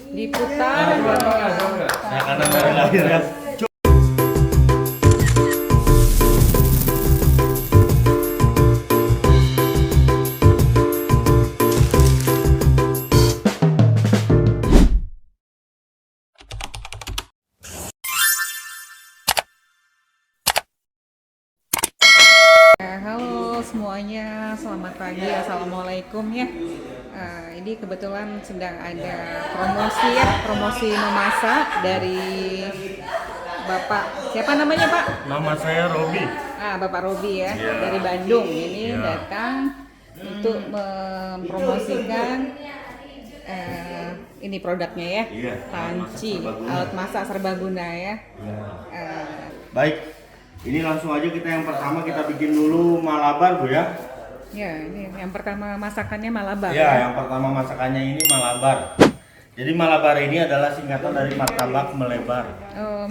Diputar. Nah, karena dari lahir ya. Halo semuanya, selamat pagi, assalamualaikum ya. Ini kebetulan sedang ada promosi ya, promosi memasak dari Bapak, siapa namanya Pak? Nama saya Robi. Bapak Robi ya, Iya. dari Bandung. Ini Iya. datang untuk mempromosikan ini produknya ya, Iya, panci, serbaguna. alat masak serbaguna ya. Ya. Eh, Baik, ini langsung aja kita yang pertama kita bikin dulu malabar Bu ya. Ya, ini yang pertama masakannya malabar. Ya, yang pertama masakannya ini malabar. Jadi malabar ini adalah singkatan dari martabak melebar.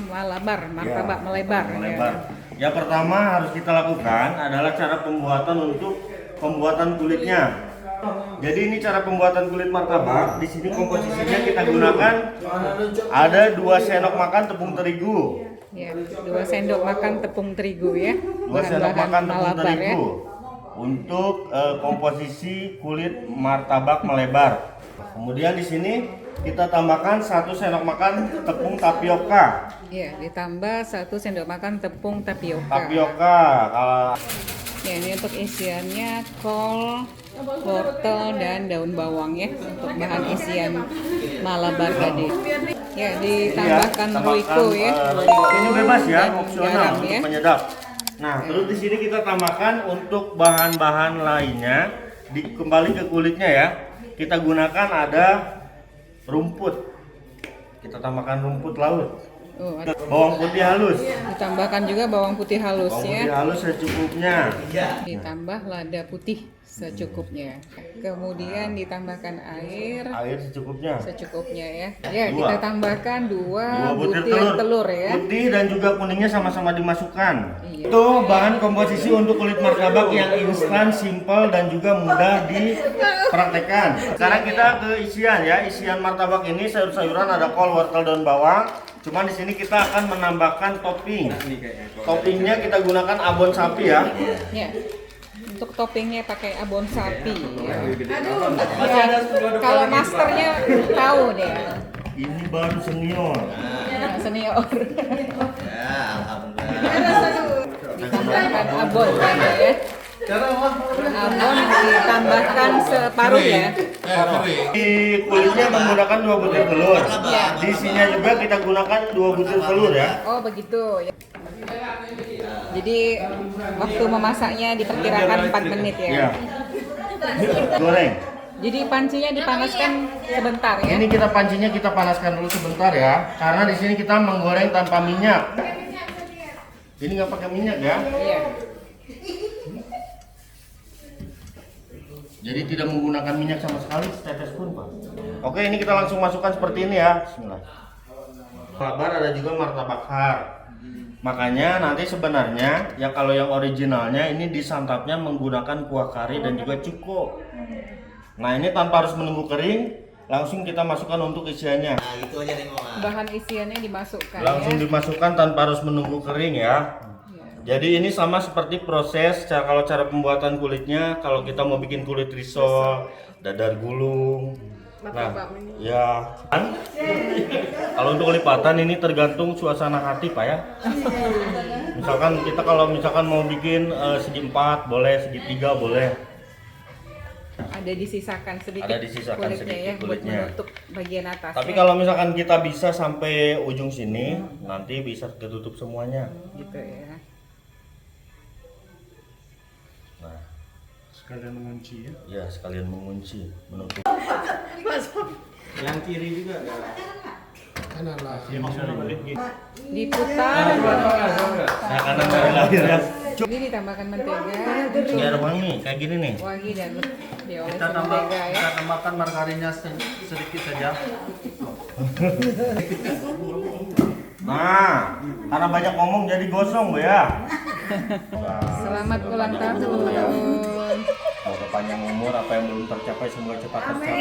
Malabar, martabak Ya, melebar. melebar. Yang pertama harus kita lakukan adalah cara pembuatan untuk pembuatan kulitnya. Jadi ini cara pembuatan kulit martabak. Di sini komposisinya kita gunakan ada 2 sendok makan tepung terigu. Ya, 2 sendok makan tepung terigu ya. 2 sendok makan tepung terigu untuk komposisi kulit martabak melebar. Kemudian di sini kita tambahkan 1 sendok makan tepung tapioka. Ya, ditambah 1 sendok makan tepung tapioka. Tapioka. Ya, ini untuk isiannya kol, wortel dan daun bawang ya untuk bahan isian malabar tadi. Ya, ditambahkan roiko ya. Ini bebas ya, dan opsional garam untuk ya. penyedap. Nah, terus di sini kita tambahkan untuk bahan-bahan lainnya kembali ke kulitnya ya. Kita gunakan ada rumput. Kita tambahkan rumput laut. Bawang putih halus. Ditambahkan juga bawang putih halus Bawang ya. putih halus secukupnya. Ditambah lada putih secukupnya. Kemudian ditambahkan air Air secukupnya. secukupnya ya. Ya, 2. kita tambahkan 2 butir butir telur ya. Putih dan juga kuningnya sama-sama dimasukkan. Iya. Itu bahan komposisi untuk kulit martabak yang instan, simpel dan juga mudah dipraktekkan. Sekarang kita ke isian ya. Isian martabak ini sayur-sayuran ada kol, wortel, daun bawang. Cuman di sini kita akan menambahkan topping. Toppingnya kita gunakan abon sapi ya. Ya. Untuk toppingnya pakai abon sapi. Ya. Ya, kalau masternya tahu deh. Ini baru senior. Ya, senior. Ya, alhamdulillah. Ditambahkan abon ya. Abon ditambahkan separuh ya. Di kulitnya menggunakan 2 butir telur. Iya. Di isinya juga kita gunakan 2 butir telur ya. Oh begitu ya. Jadi waktu memasaknya diperkirakan 4 menit ya. Iya. Goreng. Jadi pancinya dipanaskan sebentar ya. Ini kita pancinya kita panaskan dulu sebentar ya, karena di sini kita menggoreng tanpa minyak. Ini nggak pakai minyak ya. Iya. Jadi tidak menggunakan minyak sama sekali setetes pun Pak. Oke, ini kita langsung masukkan seperti ini ya. Bismillah. Malabar ada juga martabak har. Makanya nanti sebenarnya ya kalau yang originalnya ini disantapnya menggunakan kuah kari dan juga cuko. Nah ini tanpa harus menunggu kering, langsung kita masukkan untuk isiannya. Nah, gitu aja nih, Mama. Bahan isiannya dimasukkan Langsung ya. dimasukkan tanpa harus menunggu kering ya. Jadi ini sama seperti proses kalau cara pembuatan kulitnya. Kalau kita mau bikin kulit risol, dadar gulung. Nah, ya kan? Kalau untuk lipatan ini tergantung suasana hati Pak ya. Misalkan kita kalau misalkan mau bikin segi 4 boleh, segi 3 boleh. Ada disisakan sedikit, Ada disisakan kulitnya sedikit ya buat kulitnya. menutup bagian atas. Tapi kalau misalkan kita bisa sampai ujung sini, nanti bisa ketutup semuanya. gitu ya. Nah, Sekalian mengunci ya. ya sekalian mengunci, menutup. Yang kiri juga. Diputar. Nah, karena dari lahir ya. Ini ditambahkan mentega. Biar wangi kayak gini nih. Wangi dan diolesi Kita mentega ya. tambahkan margarinnya sedikit saja. Nah, karena banyak ngomong jadi gosong Bu ya. Selamat ulang tahun. Semoga panjang umur, apa yang belum tercapai semoga cepat tercapai.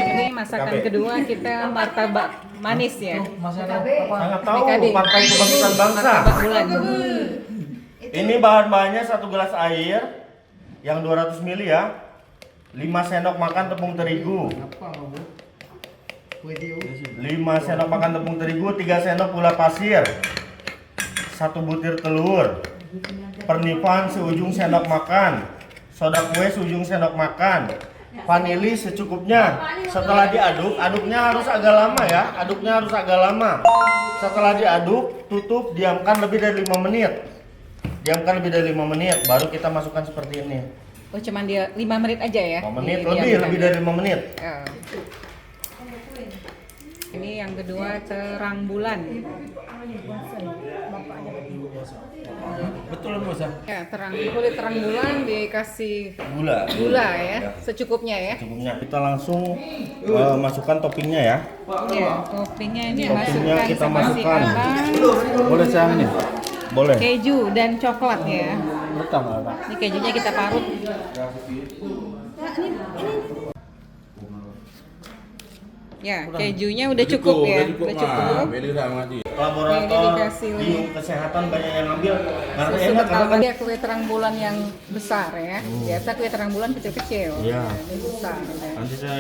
Ini masakan kedua kita martabak manis ya. Masih ada apa? Sangat tahu DKD. Partai Kebangkitan Bangsa. Martabak bulan. Ini bahan-bahannya 1 gelas air yang 200 ml ya. 5 sendok makan tepung terigu. 5 sendok makan tepung terigu, 3 sendok gula pasir. 1 butir telur. Perniphan seujung sendok makan. Soda kue seujung sendok makan. Vanili secukupnya. Setelah diaduk, aduknya harus agak lama ya. Aduknya harus agak lama. Setelah diaduk, tutup, diamkan lebih dari 5 menit. Diamkan lebih dari 5 menit, baru kita masukkan seperti ini. Oh cuman dia 5 menit aja ya? 5 menit, Didiamkan. lebih dari 5 menit. Oh. Ini yang kedua terang bulan. Betul bos ya. Ya, kulit terang bulan dikasih Gula ya, secukupnya ya. Cukupnya. Kita langsung masukkan toppingnya ya. Ya, toppingnya ini Toppingnya masukkan kita seperti masukkan. apa? Boleh saya ini? Boleh. Keju dan coklat ya. Betul apa? Ini kejunya kita parut. Ya, kejunya udah cukup ya, udah cukup. Laborator Ini dikasih di kesehatan banyak yang ngambil. Karena Susu enak bertambah karena dia kue terang bulan yang besar ya. Biasa kue terang bulan kecil-kecil. Iya. Ini besar. Ya. nanti saya